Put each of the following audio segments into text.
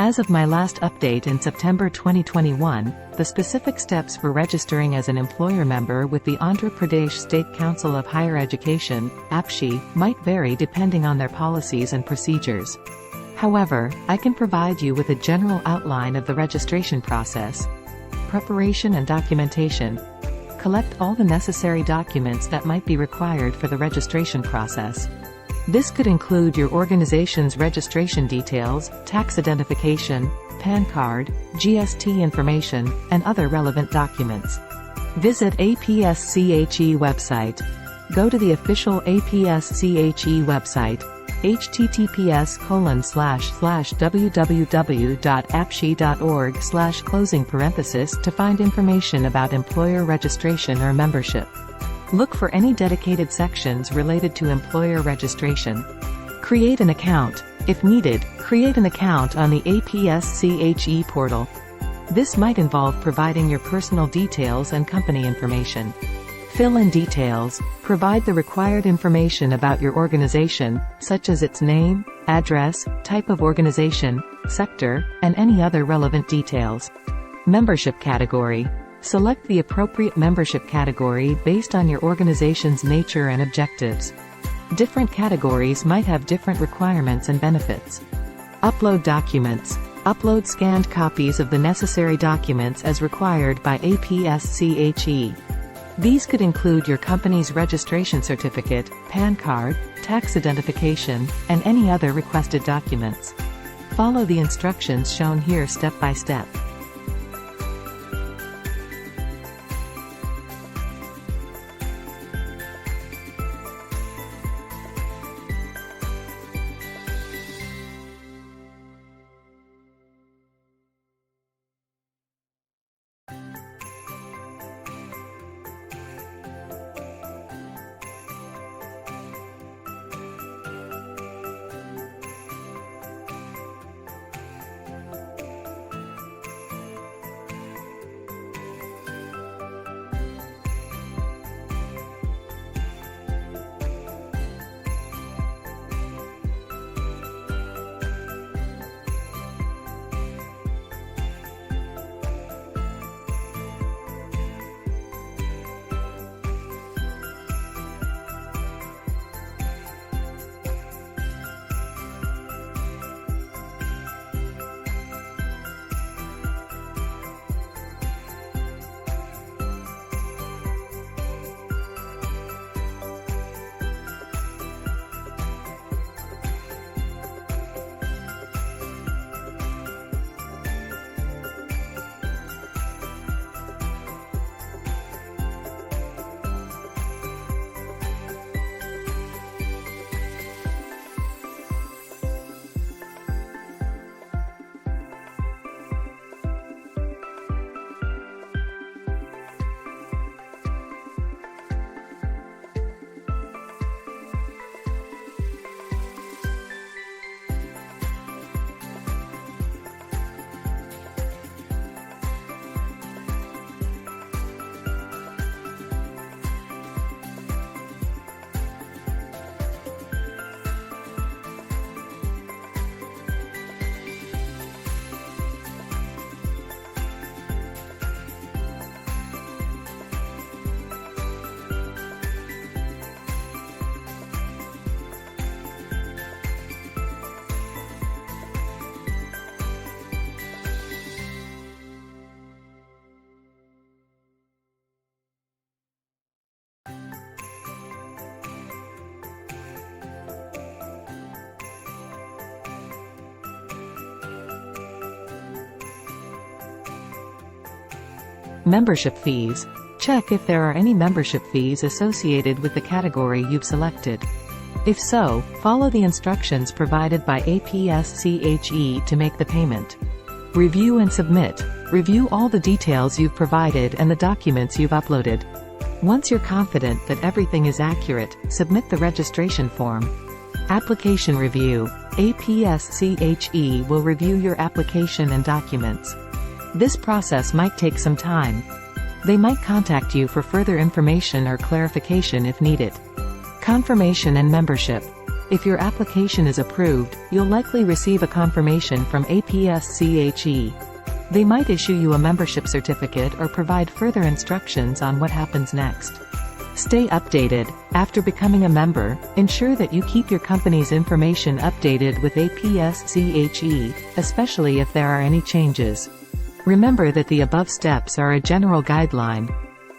As of my last update in September 2021, the specific steps for registering as an employer member with the Andhra Pradesh State Council of Higher Education, APSCHE, might vary depending on their policies and procedures. However, I can provide you with a general outline of the registration process. Preparation and documentation. Collect all the necessary documents that might be required for the registration process. This could include your organization's registration details, tax identification, PAN card, GST information, and other relevant documents. Visit APSCHE website. Go to the official APSCHE website, https://www.apsche.org/, to find information about employer registration or membership. Look for any dedicated sections related to employer registration. Create an account. If needed, create an account on the APSCHE portal. This might involve providing your personal details and company information. Fill in details. Provide the required information about your organization, such as its name, address, type of organization, sector, and any other relevant details. Membership category. Select the appropriate membership category based on your organization's nature and objectives. Different categories might have different requirements and benefits. Upload documents. Upload scanned copies of the necessary documents as required by APSCHE. These could include your company's registration certificate, PAN card, tax identification, and any other requested documents. Follow the instructions shown here step by step. Membership fees. Check if there are any membership fees associated with the category you've selected. If so, follow the instructions provided by APSCHE to make the payment. Review and submit. Review all the details you've provided and the documents you've uploaded. Once you're confident that everything is accurate, submit the registration form. Application review. APSCHE will review your application and documents. This process might take some time. They might contact you for further information or clarification if needed. Confirmation and membership. If your application is approved, you'll likely receive a confirmation from APSCHE. They might issue you a membership certificate or provide further instructions on what happens next. Stay updated. After becoming a member, ensure that you keep your company's information updated with APSCHE, especially if there are any changes. Remember that the above steps are a general guideline.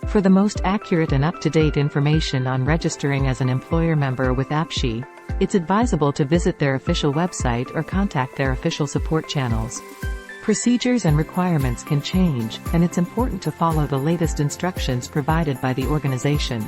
For the most accurate and up-to-date information on registering as an employer member with APSCHE, it's advisable to visit their official website or contact their official support channels. Procedures and requirements can change, and it's important to follow the latest instructions provided by the organization.